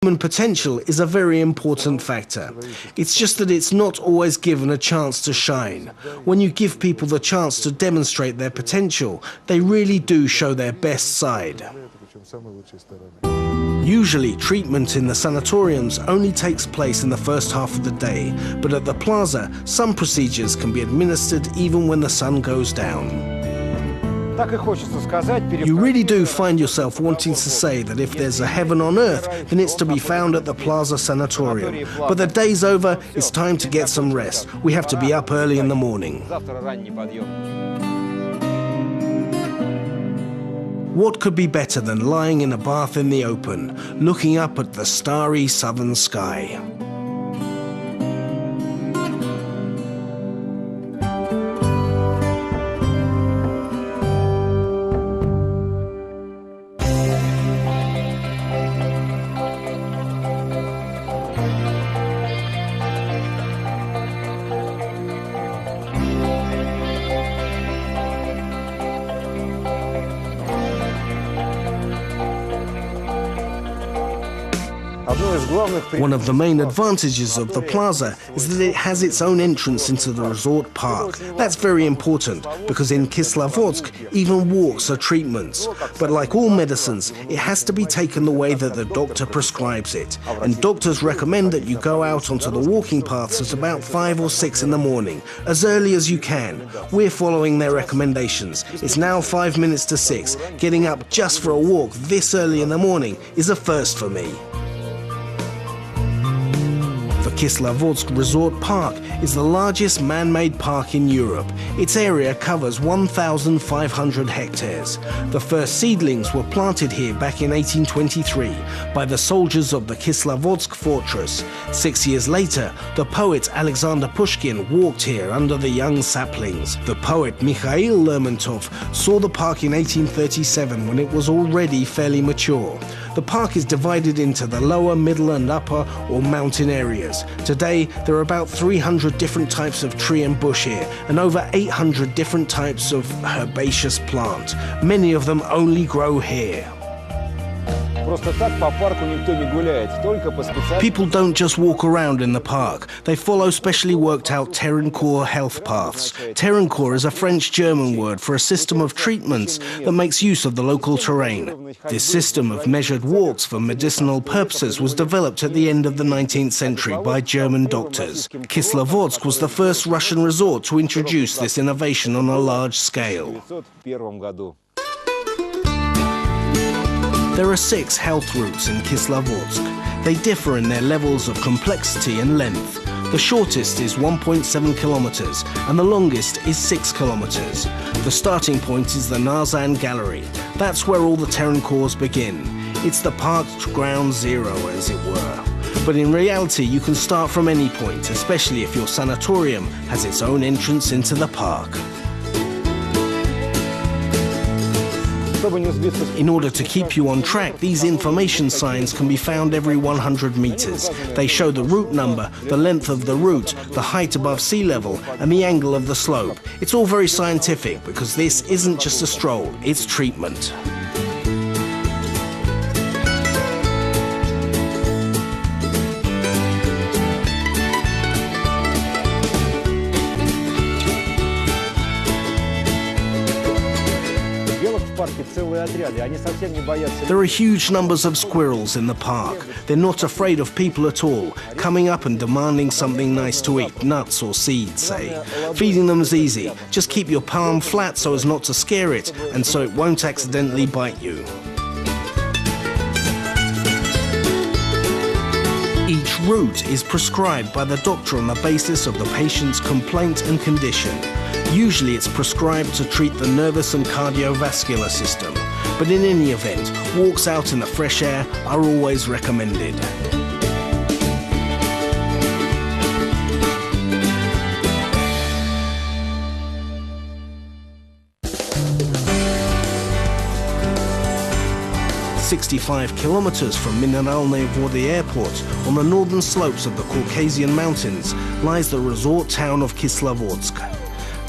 Human potential is a very important factor. It's just that it's not always given a chance to shine. When you give people the chance to demonstrate their potential, they really do show their best side. Usually, treatment in the sanatoriums only takes place in the first half of the day, but at the plaza, some procedures can be administered even when the sun goes down. You really do find yourself wanting to say that if there's a heaven on earth, then it's to be found at the Plaza Sanatorium. But the day's over, it's time to get some rest. We have to be up early in the morning. What could be better than lying in a bath in the open, looking up at the starry southern sky? One of the main advantages of the plaza is that it has its own entrance into the resort park. That's very important because in Kislovodsk, even walks are treatments. But like all medicines, it has to be taken the way that the doctor prescribes it. And doctors recommend that you go out onto the walking paths at about 5 or 6 in the morning, as early as you can. We're following their recommendations. It's now 5 minutes to 6. Getting up just for a walk this early in the morning is a first for me. The Kislovodsk Resort Park is the largest man-made park in Europe. Its area covers 1,500 hectares. The first seedlings were planted here back in 1823 by the soldiers of the Kislovodsk fortress. 6 years later, the poet Alexander Pushkin walked here under the young saplings. The poet Mikhail Lermontov saw the park in 1837 when it was already fairly mature. The park is divided into the lower, middle and upper or mountain areas. Today, there are about 300 different types of tree and bush here, and over 800 different types of herbaceous plant. Many of them only grow here. People don't just walk around in the park. They follow specially worked out terrain-core health paths. Terrain-core is a French-German word for a system of treatments that makes use of the local terrain. This system of measured walks for medicinal purposes was developed at the end of the 19th century by German doctors. Kislovodsk was the first Russian resort to introduce this innovation on a large scale. There are 6 health routes in Kislovodsk. They differ in their levels of complexity and length. The shortest is 1.7 kilometers and the longest is 6 kilometers. The starting point is the Narzan Gallery. That's where all the terrain cores begin. It's the park's ground zero, as it were. But in reality, you can start from any point, especially if your sanatorium has its own entrance into the park. In order to keep you on track, these information signs can be found every 100 meters. They show the route number, the length of the route, the height above sea level, and the angle of the slope. It's all very scientific because this isn't just a stroll, it's treatment. There are huge numbers of squirrels in the park. They're not afraid of people at all, coming up and demanding something nice to eat, nuts or seeds, say. Feeding them is easy. Just keep your palm flat so as not to scare it, and so it won't accidentally bite you. Each route is prescribed by the doctor on the basis of the patient's complaint and condition. Usually it's prescribed to treat the nervous and cardiovascular system, but in any event, walks out in the fresh air are always recommended. "65 kilometers from Mineralnye Vody Airport, on the northern slopes of the Caucasian Mountains, lies the resort town of Kislovodsk.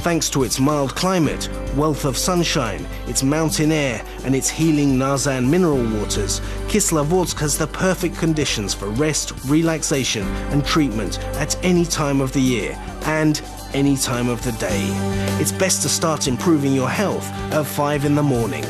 Thanks to its mild climate, wealth of sunshine, its mountain air and its healing Nazan mineral waters, Kislovodsk has the perfect conditions for rest, relaxation and treatment at any time of the year and any time of the day. It's best to start improving your health at 5 in the morning.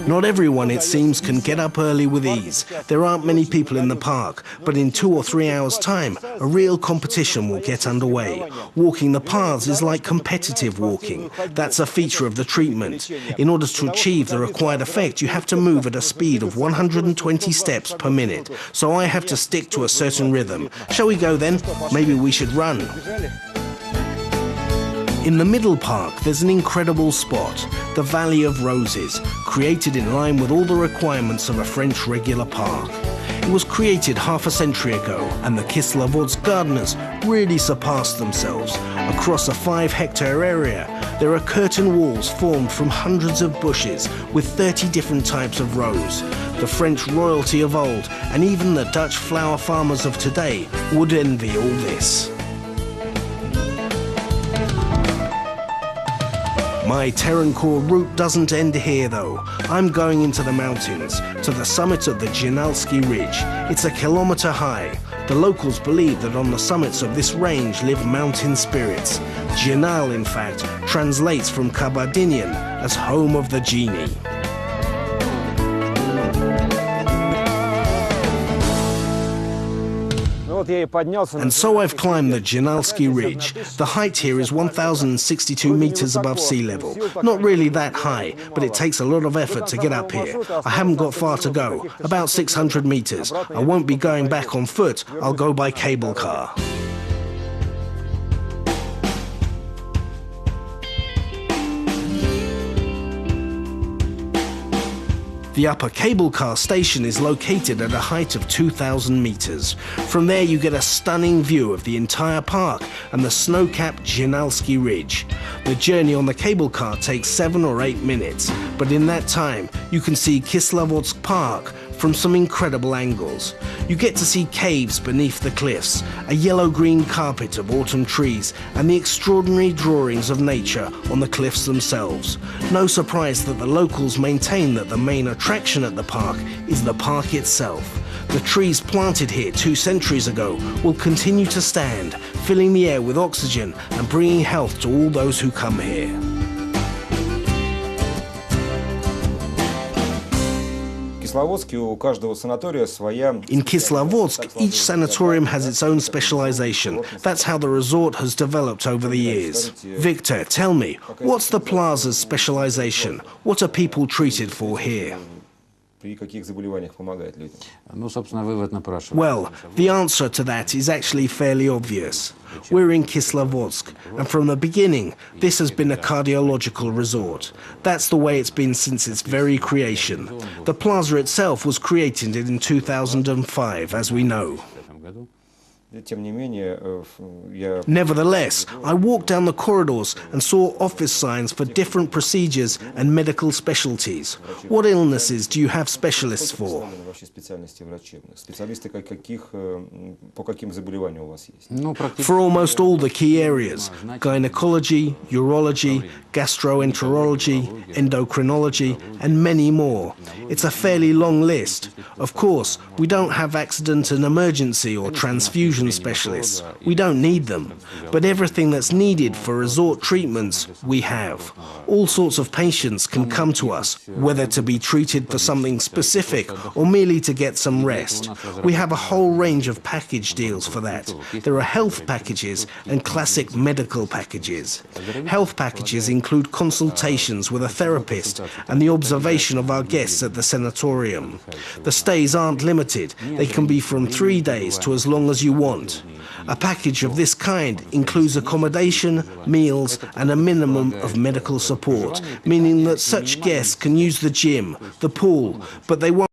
Not everyone, it seems, can get up early with ease. There aren't many people in the park, but in 2 or 3 hours' time, a real competition will get underway. Walking the paths is like competitive walking. That's a feature of the treatment. In order to achieve the required effect, you have to move at a speed of 120 steps per minute. So I have to stick to a certain rhythm. Shall we go then? Maybe we should run. In the middle park, there's an incredible spot, the Valley of Roses, created in line with all the requirements of a French regular park. It was created half a century ago, and the Kislovodsk gardeners really surpassed themselves. Across a 5-hectare area, there are curtain walls formed from hundreds of bushes with 30 different types of rose. The French royalty of old, and even the Dutch flower farmers of today, would envy all this. My Terrancore route doesn't end here though. I'm going into the mountains, to the summit of the Dzinalski Ridge. It's 1 kilometer high. The locals believe that on the summits of this range live mountain spirits. Dzinal, in fact, translates from Kabardinian as home of the genie. And so I've climbed the Dzinalski Ridge. The height here is 1,062 meters above sea level. Not really that high, but it takes a lot of effort to get up here. I haven't got far to go, about 600 meters. I won't be going back on foot, I'll go by cable car. The upper cable car station is located at a height of 2,000 meters. From there you get a stunning view of the entire park and the snow-capped Dzinalski Ridge. The journey on the cable car takes 7 or 8 minutes, but in that time you can see Kislovodsk Park from some incredible angles. You get to see caves beneath the cliffs, a yellow-green carpet of autumn trees, and the extraordinary drawings of nature on the cliffs themselves. No surprise that the locals maintain that the main attraction at the park is the park itself. The trees planted here 2 centuries ago will continue to stand, filling the air with oxygen and bringing health to all those who come here. In Kislovodsk, each sanatorium has its own specialization. That's how the resort has developed over the years. Victor, tell me, what's the plaza's specialization? What are people treated for here? Well, the answer to that is actually fairly obvious. We're in Kislovodsk, and from the beginning, this has been a cardiological resort. That's the way it's been since its very creation. The plaza itself was created in 2005, as we know. Nevertheless, I walked down the corridors and saw office signs for different procedures and medical specialties. What illnesses do you have specialists for? For almost all the key areas: gynecology, urology, gastroenterology, endocrinology, and many more. It's a fairly long list. Of course, we don't have accident and emergency or transfusion specialists. We don't need them. But everything that's needed for resort treatments, we have. All sorts of patients can come to us, whether to be treated for something specific or merely to get some rest. We have a whole range of package deals for that. There are health packages and classic medical packages. Health packages include consultations with a therapist and the observation of our guests at the sanatorium. The stays aren't limited. They can be from 3 days to as long as you want. A package of this kind includes accommodation, meals, and a minimum of medical support, meaning that such guests can use the gym, the pool, but they won't